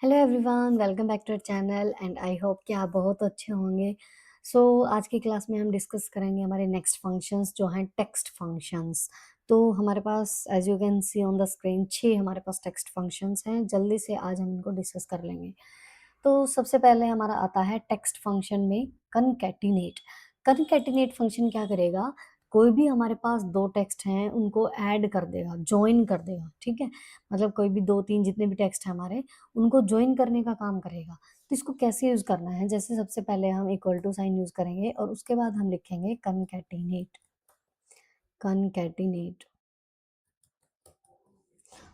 Hello everyone, welcome back to our channel and I hope कि आप बहुत अच्छे होंगे। आज की क्लास में हम डिस्कस करेंगे हमारे नेक्स्ट फंक्शंस जो हैं टेक्स्ट फंक्शंस। तो हमारे पास as you can see on the screen 6 हमारे पास टेक्स्ट फंक्शंस हैं। जल्दी से आज हम इनको डिस्कस कर लेंगे। तो सबसे पहले हमारा आता है टेक्स्ट फंक्शन में कनकैटिनेट। कनकैटिनेट फंक्शन क्या करेगा, कोई भी हमारे पास दो टेक्स्ट हैं उनको ऐड कर देगा, जॉइन कर देगा। ठीक है, मतलब कोई भी दो तीन जितने भी टेक्स्ट हैं हमारे, उनको जॉइन करने का काम करेगा। तो इसको कैसे यूज करना है, जैसे सबसे पहले हम इक्वल टू साइन यूज करेंगे और उसके बाद हम लिखेंगे कनकैटिनेट। कनकैटिनेट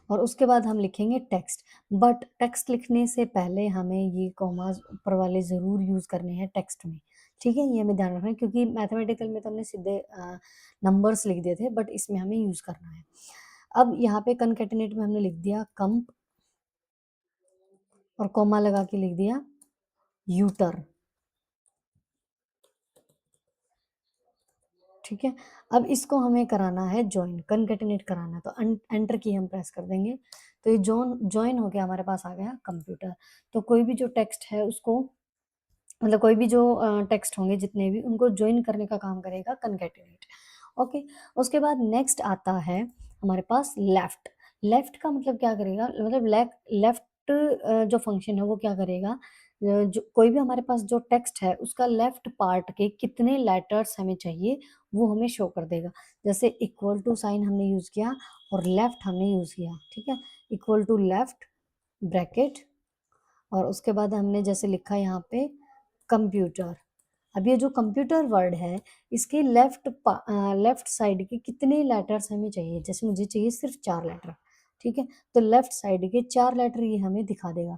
और उसके बाद हम लिखेंगे टेक्स्ट। बट टेक्स्ट लिखने से पहले हमें ये कॉमास ऊपर वाले ज़रूर यूज़ करने हैं टेक्स्ट में। ठीक है, ये हमें ध्यान रखना है क्योंकि मैथमेटिकल में तो हमने सीधे नंबर्स लिख दिए थे, बट इसमें हमें यूज़ करना है। अब यहाँ पे कनकैटिनेट में हमने लिख दिया कंप और कॉमा लगा के लिख दिया यूटर। ठीक है, अब इसको हमें कराना है जॉइन, कनकैटिनेट कराना है, तो एंटर की हम प्रेस कर देंगे तो ये जॉइन हो गया, हमारे पास आ गया कंप्यूटर। तो कोई भी जो टेक्स्ट है उसको, मतलब कोई भी जो टेक्स्ट होंगे जितने भी, उनको जॉइन करने का काम करेगा कनकैटिनेट। ओके, उसके बाद नेक्स्ट आता है हमारे पास लेफ्ट। लेफ्ट का मतलब क्या करेगा, मतलब लेफ्ट जो फंक्शन है वो क्या करेगा, जो कोई भी हमारे पास जो टेक्स्ट है उसका लेफ्ट पार्ट के कितने लेटर्स हमें चाहिए वो हमें शो कर देगा। जैसे इक्वल टू साइन हमने यूज किया और लेफ्ट हमने यूज किया। ठीक है, इक्वल टू लेफ्ट ब्रैकेट और उसके बाद हमने जैसे लिखा यहाँ पे कंप्यूटर। अब ये जो कंप्यूटर वर्ड है, इसके लेफ्ट साइड के कितने लेटर्स हमें चाहिए, जैसे मुझे चाहिए सिर्फ 4 लेटर। ठीक है, तो लेफ्ट साइड के 4 लेटर ये हमें दिखा देगा।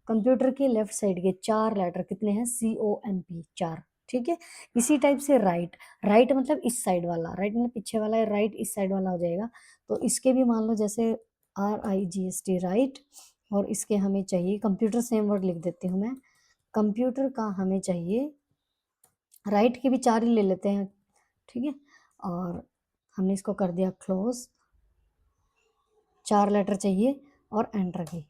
कंप्यूटर के लेफ्ट साइड के 4 लेटर कितने हैं, COMP 4। ठीक है, इसी टाइप से राइट, राइट मतलब इस साइड वाला, राइट मतलब पीछे वाला है, राइट इस साइड वाला हो जाएगा। तो इसके भी मान लो जैसे RIGST राइट, और इसके हमें चाहिए कंप्यूटर, सेम वर्ड लिख देती हूँ मैं। कंप्यूटर का हमें चाहिए, राइट के भी 4 ही ले लेते हैं। ठीक है, और हमने इसको कर दिया क्लोज, 4 लेटर चाहिए और एंटर की।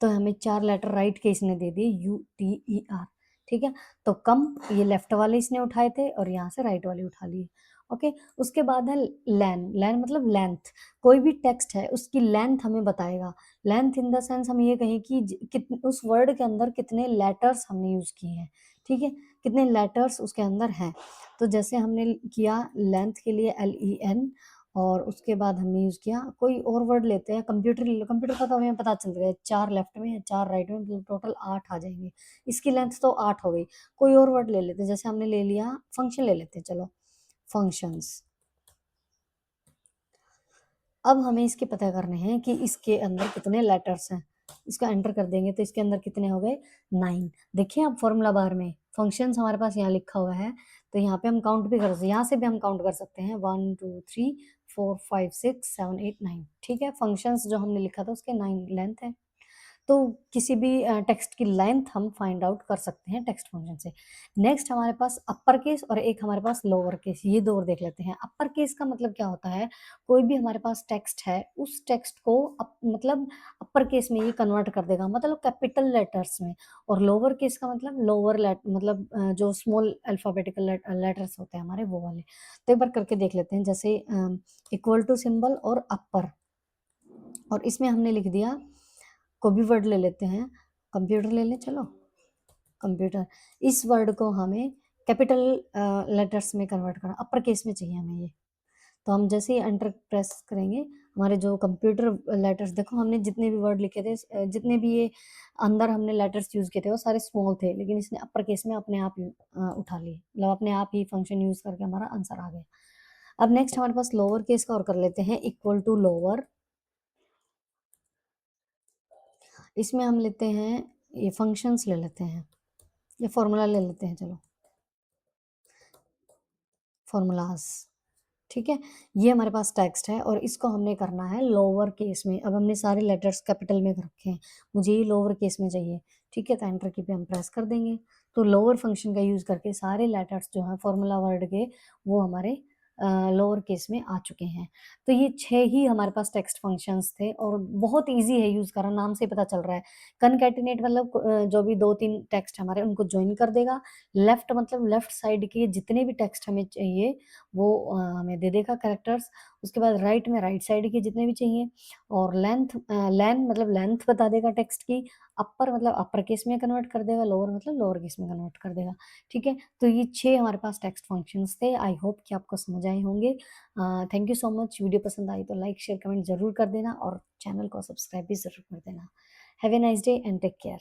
तो हमें 4 लेटर राइट के इसने दे दिए UTER। ठीक है, तो कम ये लेफ्ट वाले इसने उठाए थे और यहाँ से राइट वाले उठा लिए। ओके, उसके बाद है लैन। लैन मतलब लेंथ, कोई भी टेक्स्ट है उसकी लेंथ हमें बताएगा। लेंथ इन द सेंस हम ये कहें कि उस वर्ड के अंदर कितने लेटर्स हमने यूज किए हैं। ठीक है, कितने लेटर्स उसके अंदर हैं। तो जैसे हमने किया लेंथ के लिए LEN, और उसके बाद हमने यूज किया कोई और वर्ड लेते हैं, कंप्यूटर ले लो। कंप्यूटर का तो हमें पता चल गया 4 लेफ्ट में 4 राइट में, मतलब टोटल 8 आ जाएंगे। इसकी लेंथ तो 8 हो गई। कोई और वर्ड ले लेते हैं, जैसे हमने ले लिया फंक्शन, ले लेते हैं चलो फंक्शंस। अब हमें इसके पता करने हैं कि इसके अंदर कितने लेटर्स हैं। इसका एंटर कर देंगे तो इसके अंदर कितने हो गए, 9। देखिए आप फॉर्मूला बार में फंक्शंस हमारे पास यहाँ लिखा हुआ है, तो यहाँ पे हम काउंट भी कर सकते हैं, यहाँ से भी हम काउंट कर सकते हैं 1 2 3 4 5 6 7 8 9। ठीक है, फंक्शंस जो हमने लिखा था उसके 9 लेंथ है। तो किसी भी टेक्स्ट की लेंथ हम फाइंड आउट कर सकते हैं टेक्स्ट फंक्शन से। नेक्स्ट हमारे पास अपर केस और एक हमारे पास लोअर केस, ये दो और देख लेते हैं। अपर केस का मतलब क्या होता है, कोई भी हमारे पास टेक्स्ट है उस टेक्स्ट को मतलब अपर केस में ये कन्वर्ट कर देगा, मतलब कैपिटल लेटर्स में। और लोअर केस का मतलब मतलब जो स्मॉल अल्फाबेटिकल लेटर्स होते हैं हमारे, वो वाले। तो एक बार करके देख लेते हैं, जैसे इक्वल टू सिंबल और अपर, और इसमें हमने लिख दिया, कोई भी वर्ड ले लेते हैं, कंप्यूटर ले लें चलो, कंप्यूटर। इस वर्ड को हमें कैपिटल लेटर्स में कन्वर्ट करना, अपर केस में चाहिए हमें ये। तो हम जैसे ही एंटर प्रेस करेंगे, हमारे जो कंप्यूटर लेटर्स, देखो हमने जितने भी वर्ड लिखे थे, जितने भी ये अंदर हमने लेटर्स यूज किए थे वो सारे स्मॉल थे, लेकिन इसने अपर केस में अपने आप उठा लिए, मतलब अपने आप ही फंक्शन यूज करके हमारा आंसर आ गया। अब नेक्स्ट हमारे पास लोअर केस का और कर लेते हैं, इक्वल टू लोअर। इसमें हम लेते हैं, ये फंक्शंस ले लेते हैं, ये फॉर्मूला ले लेते हैं चलो, फॉर्मूलाज। ठीक है, ये हमारे पास टेक्स्ट है और इसको हमने करना है लोअर केस में। अब हमने सारे लेटर्स कैपिटल में रखे हैं, मुझे ये लोअर केस में चाहिए। ठीक है, तो एंटर की पे हम प्रेस कर देंगे, तो लोअर फंक्शन का यूज करके सारे लेटर्स जो हैं फॉर्मूला वर्ड के, वो हमारे लोअर केस में आ चुके हैं। तो ये 6 ही हमारे पास टेक्स्ट फंक्शंस थे और बहुत ईज़ी है यूज़ करना, नाम से ही पता चल रहा है। कनकैटिनेट मतलब जो भी 2-3 टेक्स्ट हमारे उनको जॉइन कर देगा। लेफ्ट मतलब लेफ्ट साइड के जितने भी टेक्स्ट हमें चाहिए वो हमें दे देगा कैरेक्टर्स। उसके बाद राइट में राइट साइड के जितने भी चाहिए और लेन मतलब लेंथ बता देगा टेक्स्ट की। अपर मतलब अपर केस में कन्वर्ट कर देगा, लोअर मतलब लोअर केस में कन्वर्ट कर देगा। ठीक है? तो ये 6 हमारे पास टेक्स्ट फंक्शंस थे। आई होप कि आपको समझ आए होंगे। Thank you so much. Video पसंद आई तो लाइक, शेयर, कमेंट ज़रूर कर देना और चैनल को सब्सक्राइब भी ज़रूर कर देना। Have a nice day and take care.